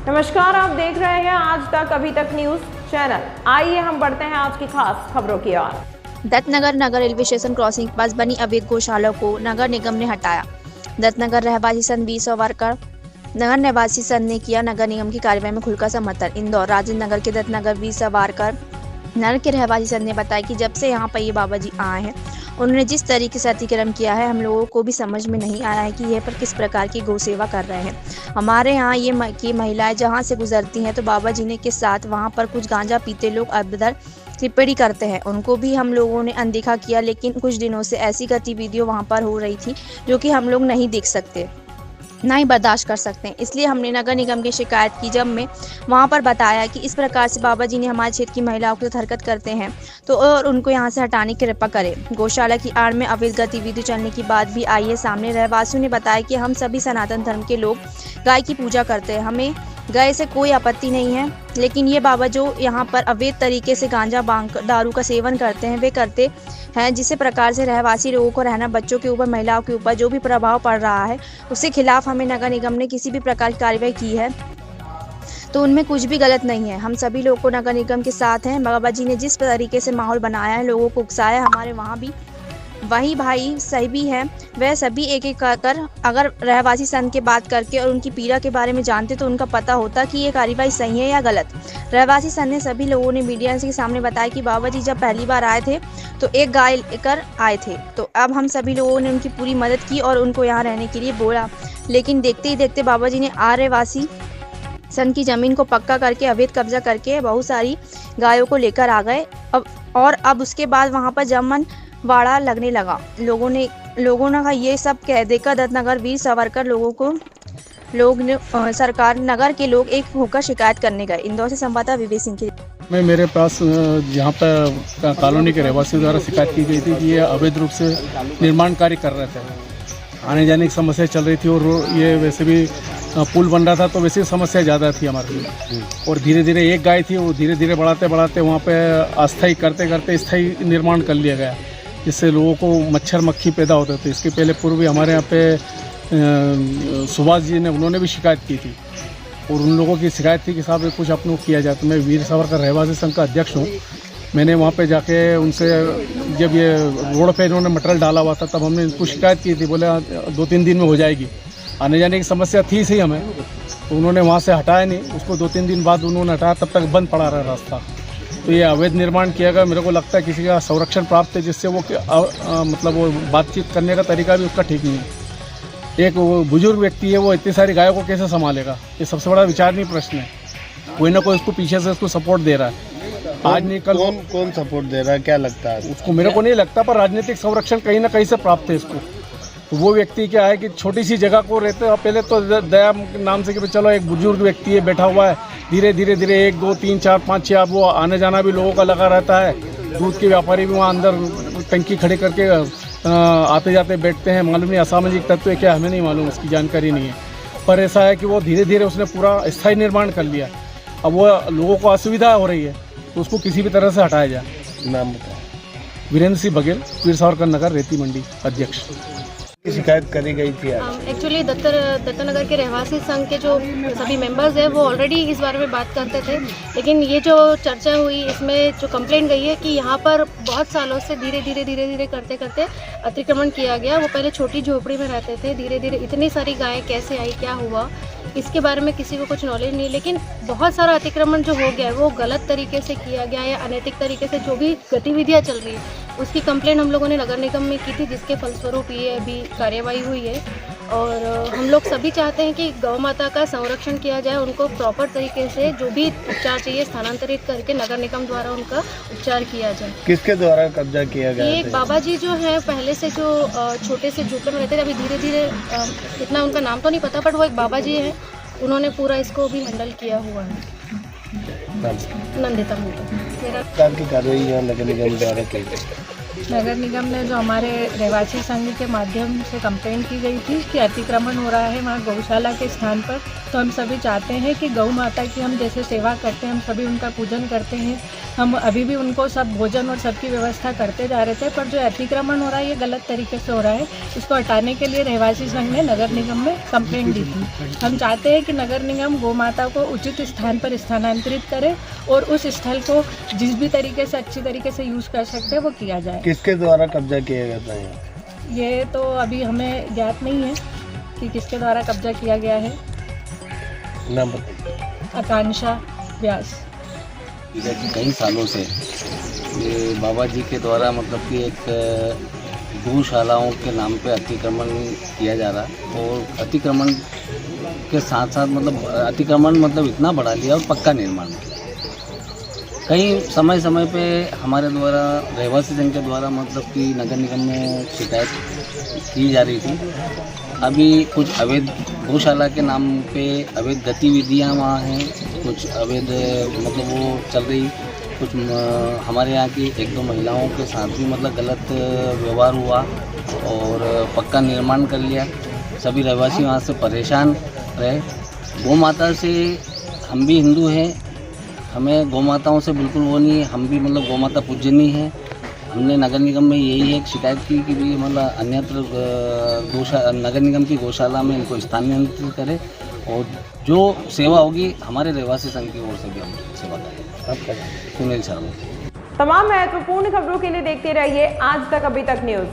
नमस्कार, आप देख रहे हैं आज तक अभी तक न्यूज चैनल। आइए हम बढ़ते हैं आज की खास खबरों की ओर। दत्तनगर नगर रेलवे स्टेशन क्रॉसिंग के पास बनी अवैध गौशाला को नगर निगम ने हटाया। दत्तनगर रहवासी संघ 20 सावरकर नगर निवासी संघ ने किया नगर निगम की कार्रवाई में खुलकर समर्थन। इंदौर राजेंद्र नगर के दत्तनगर 20 सावरकर नगर के रहवासी संघ ने बताया कि जब से यहाँ पर ये बाबा जी आए हैं, उन्होंने जिस तरीके से अतिक्रमण किया है, हम लोगों को भी समझ में नहीं आया है कि ये पर किस प्रकार की गौ सेवा कर रहे हैं। हमारे यहाँ ये की महिलाएं जहाँ से गुजरती हैं तो बाबा जी ने के साथ वहाँ पर कुछ गांजा पीते लोग अबदर टिप्पणी करते हैं, उनको भी हम लोगों ने अनदेखा किया। लेकिन कुछ दिनों से ऐसी गतिविधियाँ वहाँ पर हो रही थी जो कि हम लोग नहीं देख सकते, ना ही बर्दाश्त कर सकते हैं। इसलिए हमने नगर निगम की शिकायत की। जब मैं वहाँ पर बताया कि इस प्रकार से बाबा जी ने हमारे क्षेत्र की महिलाओं के साथ हरकत करते हैं तो और उनको यहाँ से हटाने की कृपा करें। गौशाला की आड़ में अवैध गतिविधि चलने की बात भी आई है सामने। रहवासियों ने बताया कि हम सभी सनातन धर्म के लोग गाय की पूजा करते हैं, हमें गाय से कोई आपत्ति नहीं है, लेकिन ये बाबा जो यहाँ पर अवैध तरीके से गांजा भांग दारू का सेवन करते हैं, वे करते हैं, जिस प्रकार से रहवासी लोगों को रहना, बच्चों के ऊपर, महिलाओं के ऊपर जो भी प्रभाव पड़ रहा है, उसके खिलाफ हमें नगर निगम ने किसी भी प्रकार की कार्रवाई की है तो उनमें कुछ भी गलत नहीं है। हम सभी लोग को नगर निगम के साथ हैं। बाबा जी ने जिस तरीके से माहौल बनाया है, लोगों को उकसाया, हमारे वहाँ भी वही भाई सही भी है, वह सभी एक एक कर अगर रहवासी संघ के बात करके और उनकी पीड़ा के बारे में जानते तो उनका पता होता कि ये कार्रवाई सही है या गलत। रहवासी संघ ने सभी लोगों ने मीडिया के सामने बताया कि बाबा जी जब पहली बार आए थे तो एक गाय लेकर आए थे, तो अब हम सभी लोगों ने उनकी पूरी मदद की और उनको यहाँ रहने के लिए बोला। लेकिन देखते ही देखते बाबा जी ने रहवासी संघ की ज़मीन को पक्का करके अवैध कब्जा करके बहुत सारी गायों को लेकर आ गए। अब उसके बाद वहाँ पर जमन वाड़ा लगने लगा। लोगों ने का ये सब कह देकर दत्तनगर 20 सावरकर सरकार नगर के लोग एक होकर शिकायत करने गए। इंदौर से संवाददाता विवेक सिंह की। मेरे पास यहाँ पर कॉलोनी के रहवासियों द्वारा शिकायत की गई थी कि ये अवैध रूप से निर्माण कार्य कर रहे थे। आने जाने की समस्या चल रही थी और ये वैसे भी पुल बन रहा था तो वैसे समस्या ज़्यादा थी हमारे लिए। और धीरे धीरे एक गाय थी, वो धीरे धीरे बढ़ाते बढ़ाते वहाँ पे अस्थायी करते करते स्थायी निर्माण कर लिया गया, जिससे लोगों को मच्छर मक्खी पैदा होते थे। इसके पहले पूर्व भी हमारे यहाँ पे सुभाष जी ने उन्होंने भी शिकायत की थी और उन लोगों की शिकायत थी कि साहब कुछ अपनों किया जाए। तो मैं वीर सावरकर रहवासी संघ का अध्यक्ष हूँ। मैंने वहाँ पे जाके उनसे, जब ये रोड पे इन्होंने मटेरियल डाला हुआ था तब हमने इनको शिकायत की थी, बोले 2-3 दिन में हो जाएगी। आने जाने की समस्या थी सही हमें, तो उन्होंने वहाँ से हटाया नहीं, उसको 2-3 दिन बाद उन्होंने हटाया, तब तक बंद पड़ा रहा रास्ता। तो ये अवैध निर्माण किया गया। मेरे को लगता है किसी का संरक्षण प्राप्त है, जिससे वो मतलब वो बातचीत करने का तरीका भी उसका ठीक नहीं है। एक वो बुजुर्ग व्यक्ति है, वो इतनी सारी गायों को कैसे संभालेगा? ये सबसे बड़ा विचारणीय प्रश्न है। कोई ना कोई उसको पीछे से उसको सपोर्ट दे रहा है। आज नहीं कल कौन सपोर्ट दे रहा है, क्या लगता है उसको? मेरे को नहीं लगता, पर राजनीतिक संरक्षण कहीं ना कहीं से प्राप्त है इसको। तो वो व्यक्ति क्या है कि छोटी सी जगह को रहते हैं, पहले तो दया नाम से कि चलो एक बुजुर्ग व्यक्ति है बैठा हुआ है, धीरे धीरे 1, 2, 3, 4, 5, 6 वो आने जाना भी लोगों का लगा रहता है। दूध के व्यापारी भी वहाँ अंदर टंकी खड़े करके आते जाते बैठते हैं। मालूम नहीं असामाजिक तत्व है क्या, हमें नहीं मालूम, उसकी जानकारी नहीं है। पर ऐसा है कि वो धीरे धीरे उसने पूरा स्थायी निर्माण कर लिया। अब वो लोगों को असुविधा हो रही है तो उसको किसी भी तरह से हटाया जाए। नाम बताएं। वीरेंद्र सिंह बघेल, वीर सावरकर नगर रेती मंडी अध्यक्ष। शिकायत करी गई थी एक्चुअली दत्तनगर के रहवासी संघ के जो सभी मेंबर्स हैं वो ऑलरेडी इस बारे में बात करते थे, लेकिन ये जो चर्चा हुई इसमें जो कंप्लेंट गई है कि यहाँ पर बहुत सालों से धीरे धीरे करते करते अतिक्रमण किया गया। वो पहले छोटी झोपड़ी में रहते थे, धीरे धीरे इतनी सारी गायें कैसे आई, क्या हुआ, इसके बारे में किसी को कुछ नॉलेज नहीं। लेकिन बहुत सारा अतिक्रमण जो हो गया है वो गलत तरीके से किया गया या अनैतिक तरीके से जो भी गतिविधियाँ चल रही है उसकी कंप्लेंट हम लोगों ने नगर निगम में की थी, जिसके फलस्वरूप ये अभी कार्यवाही हुई है। और हम लोग सभी चाहते हैं कि गौ माता का संरक्षण किया जाए, उनको प्रॉपर तरीके से जो भी उपचार चाहिए स्थानांतरित करके नगर निगम द्वारा उनका उपचार किया जाए। किसके द्वारा कब्जा किया गया? ये बाबा जी जो है पहले से जो छोटे से झोपड़े में रहते थे, अभी धीरे धीरे इतना उनका नाम तो नहीं पता, बट वो एक बाबा जी है, उन्होंने पूरा इसको भी हैंडल किया हुआ है। नंदिता मेरा की कार्रवाई यहाँ नगर निगम द्वारा की गई। नगर निगम ने जो हमारे रहवासी संघ के माध्यम से कंप्लेंट की गई थी कि अतिक्रमण हो रहा है वहाँ गौशाला के स्थान पर, तो हम सभी चाहते हैं कि गौ माता की हम जैसे सेवा करते हैं, हम सभी उनका पूजन करते हैं, हम अभी भी उनको सब भोजन और सबकी व्यवस्था करते जा रहे थे, पर जो अतिक्रमण हो रहा है ये गलत तरीके से हो रहा है। इसको हटाने के लिए रहवासी संघ ने नगर निगम में कंप्लेंट दी थी। हम चाहते हैं कि नगर निगम गौ माता को उचित स्थान पर स्थानांतरित करे और उस स्थल को जिस भी तरीके से अच्छी तरीके से यूज़ कर सकते हैं वो किया जाए। किसके द्वारा कब्जा किया गया था यहाँ? ये तो अभी हमें ज्ञात नहीं है कि किसके द्वारा कब्जा किया गया है। नाम बताइए। आकांक्षा व्यास। कई सालों से ये बाबा जी के द्वारा मतलब कि एक गौशालाओं के नाम पे अतिक्रमण किया जा रहा है और अतिक्रमण के साथ साथ मतलब अतिक्रमण मतलब इतना बढ़ा लिया और पक्का निर्माण किया। कई समय पे हमारे द्वारा रहवासी संघ के द्वारा मतलब कि नगर निगम में शिकायत की जा रही थी। अभी कुछ अवैध गौशाला के नाम पे अवैध गतिविधियां वहाँ हैं, कुछ अवैध मतलब वो चल रही, कुछ हमारे यहाँ की 1-2 महिलाओं के साथ भी मतलब गलत व्यवहार हुआ और पक्का निर्माण कर लिया। सभी रहवासी वहाँ से परेशान रहे। गौ माता से हम भी हिंदू हैं, हमें गौ माताओं से बिल्कुल वो नहीं है, हम भी मतलब गौ माता पूजनीय है। हमने नगर निगम में यही एक शिकायत की कि भी मतलब अन्यत्र नगर निगम की गौशाला में इनको स्थानांतरित करें और जो सेवा होगी हमारे रहवासी संघ की ओर से भी हम सेवा करेंगे। सुनील शर्मा। तमाम महत्वपूर्ण खबरों के लिए देखते रहिए आज तक अभी तक न्यूज़।